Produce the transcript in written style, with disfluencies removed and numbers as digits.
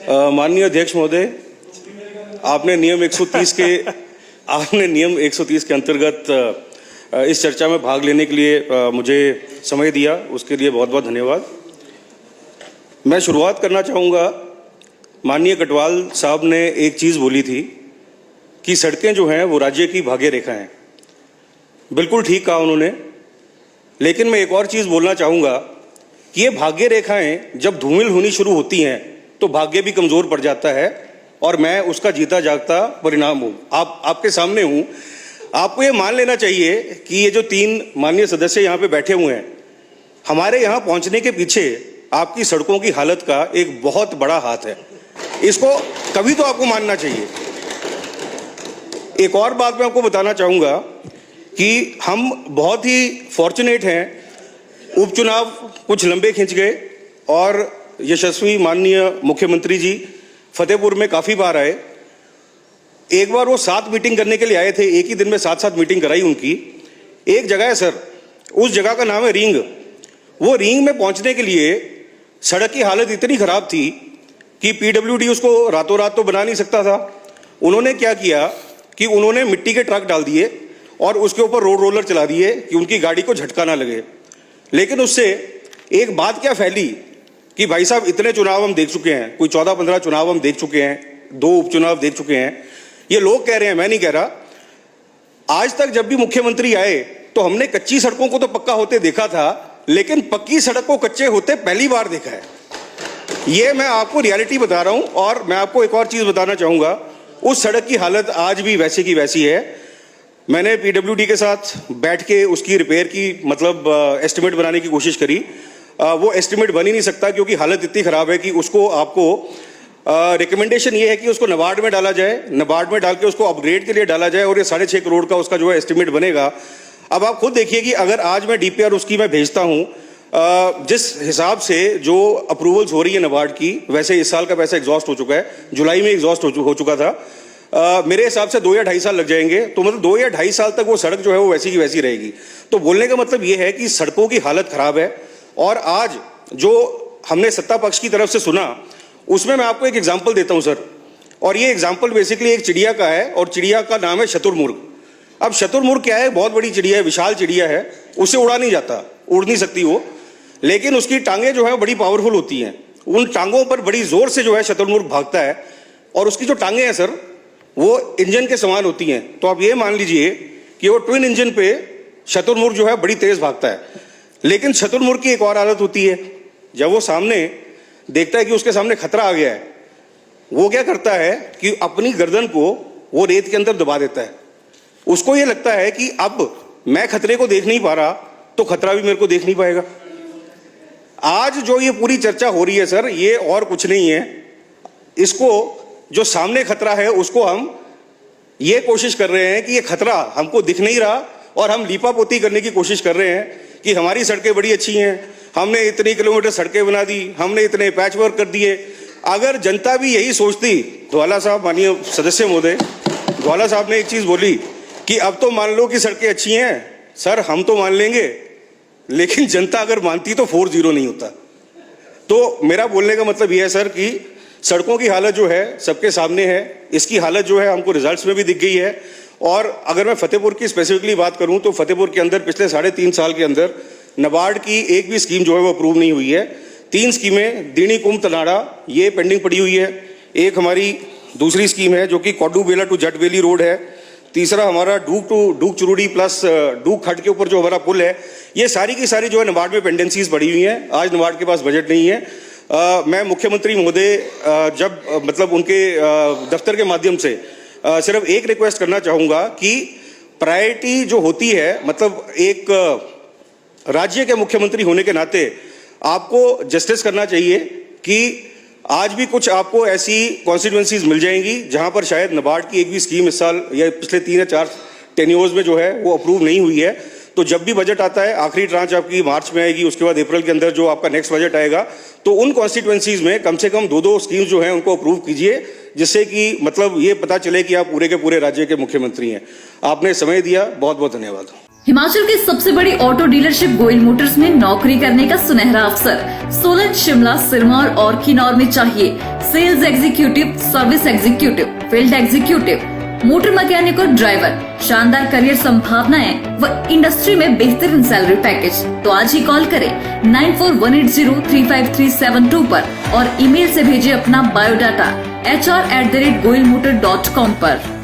माननीय अध्यक्ष महोदय, आपने नियम 130 के अंतर्गत इस चर्चा में भाग लेने के लिए मुझे समय दिया, उसके लिए बहुत बहुत धन्यवाद। मैं शुरुआत करना चाहूँगा, माननीय कटवाल साहब ने एक चीज़ बोली थी कि सड़कें जो हैं वो राज्य की भाग्य रेखा हैं। बिल्कुल ठीक कहा उन्होंने, लेकिन मैं एक और चीज़ बोलना चाहूँगा कि ये भाग्य रेखाएं जब धूमिल होनी शुरू होती हैं तो भाग्य भी कमज़ोर पड़ जाता है, और मैं उसका जीता जागता परिणाम हूँ। आपके सामने हूँ। आपको ये मान लेना चाहिए कि ये जो 3 माननीय सदस्य यहाँ पे बैठे हुए हैं, हमारे यहाँ पहुँचने के पीछे आपकी सड़कों की हालत का एक बहुत बड़ा हाथ है। इसको कभी तो आपको मानना चाहिए। एक और बात मैं आपको बताना चाहूँगा कि हम बहुत ही फॉर्चुनेट हैं। उपचुनाव कुछ लंबे खिंच गए और यशस्वी माननीय मुख्यमंत्री जी फतेहपुर में काफ़ी बार आए। एक बार वो 7 मीटिंग करने के लिए आए थे, एक ही दिन में 7 मीटिंग कराई उनकी। एक जगह है सर, उस जगह का नाम है रिंग। वो रिंग में पहुंचने के लिए सड़क की हालत इतनी ख़राब थी कि पीडब्ल्यूडी उसको रातों रात तो बना नहीं सकता था। उन्होंने क्या किया कि उन्होंने मिट्टी के ट्रक डाल दिए और उसके ऊपर रोड रोलर चला दिए कि उनकी गाड़ी को झटका ना लगे। लेकिन उससे एक बात क्या फैली कि भाई साहब, इतने चुनाव हम देख चुके हैं, कोई 14-15 चुनाव हम देख चुके हैं, 2 उपचुनाव देख चुके हैं। ये लोग कह रहे हैं, मैं नहीं कह रहा। आज तक जब भी मुख्यमंत्री आए तो हमने कच्ची सड़कों को तो पक्का होते देखा था, लेकिन पक्की सड़क को कच्चे होते पहली बार देखा है। ये मैं आपको रियलिटी बता रहा हूं। और मैं आपको एक और चीज बताना चाहूंगा, उस सड़क की हालत आज भी वैसे की वैसी है। मैंने पीडब्ल्यूडी के साथ बैठ के उसकी रिपेयर की एस्टिमेट बनाने की कोशिश करी। वो एस्टिमेट बन ही नहीं सकता क्योंकि हालत इतनी ख़राब है कि उसको आपको रिकमेंडेशन ये है कि उसको नबार्ड में डाला जाए, नबार्ड में डाल के उसको अपग्रेड के लिए डाला जाए और ये 6.5 करोड़ का उसका जो है एस्टिमेट बनेगा। अब आप खुद देखिए कि अगर आज मैं डीपीआर उसकी मैं भेजता हूँ, जिस हिसाब से जो अप्रूवल्स हो रही है नबार्ड की, वैसे इस साल का पैसा एग्जॉस्ट हो चुका है, जुलाई में एग्जॉस्ट हो चुका था। मेरे हिसाब से 2 या 2.5 साल लग जाएंगे। तो मतलब 2 या 2.5 साल तक वो सड़क जो है वो वैसी की वैसी रहेगी। तो बोलने का मतलब ये है कि सड़कों की हालत ख़राब है। और आज जो हमने सत्ता पक्ष की तरफ से सुना, उसमें मैं आपको एक एग्जाम्पल देता हूं सर। और ये एग्जाम्पल बेसिकली एक चिड़िया का है, और चिड़िया का नाम है शुतुरमुर्ग। अब शुतुरमुर्ग क्या है? बहुत बड़ी चिड़िया है, विशाल चिड़िया है, उससे उड़ा नहीं जाता, उड़ नहीं सकती वो, लेकिन उसकी टांगें जो है बड़ी पावरफुल होती हैं। उन टांगों पर बड़ी जोर से जो है शुतुरमुर्ग भागता है, और उसकी जो टांगें हैं सर वो इंजन के समान होती हैं। तो आप ये मान लीजिए कि वो ट्विन इंजन पे शुतुरमुर्ग जो है बड़ी तेज भागता है। लेकिन शुतुरमुर्ग की एक और आदत होती है, जब वो सामने देखता है कि उसके सामने खतरा आ गया है, वो क्या करता है कि अपनी गर्दन को वो रेत के अंदर दबा देता है। उसको ये लगता है कि अब मैं खतरे को देख नहीं पा रहा तो खतरा भी मेरे को देख नहीं पाएगा। आज जो ये पूरी चर्चा हो रही है सर, ये और कुछ नहीं है। इसको जो सामने खतरा है उसको हम ये कोशिश कर रहे हैं कि ये खतरा हमको दिख नहीं रहा, और हम लीपापोती करने की कोशिश कर रहे हैं कि हमारी सड़कें बड़ी अच्छी हैं, हमने इतनी किलोमीटर सड़कें बना दी, हमने इतने पैच वर्क कर दिए। अगर जनता भी यही सोचती, ध्वाला साहब, माननीय सदस्य महोदय, ध्वाला साहब ने एक चीज़ बोली कि अब तो मान लो कि सड़कें अच्छी हैं। सर, हम तो मान लेंगे, लेकिन जनता अगर मानती तो 4-0 नहीं होता। तो मेरा बोलने का मतलब यह है सर कि सड़कों की हालत जो है सबके सामने है। इसकी हालत जो है हमको रिजल्ट्स में भी दिख गई है। और अगर मैं फतेहपुर की स्पेसिफिकली बात करूं तो फतेहपुर के अंदर पिछले 3.5 साल के अंदर नबार्ड की एक भी स्कीम जो है वो अप्रूव नहीं हुई है। 3 स्कीमें दीणी कुम तनाड़ा ये पेंडिंग पड़ी हुई है। एक हमारी दूसरी स्कीम है जो कि कौडू बेला टू जट वैली रोड है। तीसरा हमारा डूक चुरुडी प्लस डूक खट के ऊपर जो हमारा पुल है। ये सारी की सारी जो है नबार्ड में पेंडेंसीज पड़ी हुई हैं। आज नबार्ड के पास बजट नहीं है। मैं मुख्यमंत्री महोदय जब उनके दफ्तर के माध्यम से सिर्फ एक रिक्वेस्ट करना चाहूँगा कि प्रायोरिटी जो होती है, एक राज्य के मुख्यमंत्री होने के नाते आपको जस्टिस करना चाहिए कि आज भी कुछ आपको ऐसी कॉन्स्टिट्यूएंसीज मिल जाएंगी जहां पर शायद नबार्ड की एक भी स्कीम इस साल या पिछले 3 या 4 टेन्योर्स में जो है वो अप्रूव नहीं हुई है। तो जब भी बजट आता है, आखिरी ट्रांच आपकी मार्च में आएगी, उसके बाद अप्रैल के अंदर जो आपका नेक्स्ट बजट आएगा, तो उन कॉन्स्टिट्यूएंसीज में कम से कम 2-2 स्कीम्स जो हैं उनको अप्रूव कीजिए, जिससे कि ये पता चले कि आप पूरे के पूरे राज्य के मुख्यमंत्री हैं। आपने समय दिया, बहुत बहुत धन्यवाद। हिमाचल की सबसे बड़ी ऑटो डीलरशिप गोयल मोटर्स में नौकरी करने का सुनहरा अवसर। सोलन, शिमला, सिरमौर और किन्नौर में चाहिए sales executive, service executive, field executive, motor mechanic और ड्राइवर। शानदार करियर संभावनाएं व इंडस्ट्री में बेहतरीन सैलरी पैकेज। तो आज ही कॉल करें 9418035372 पर और ईमेल से भेजिए अपना बायोडाटा hr@goyalmotor.com पर।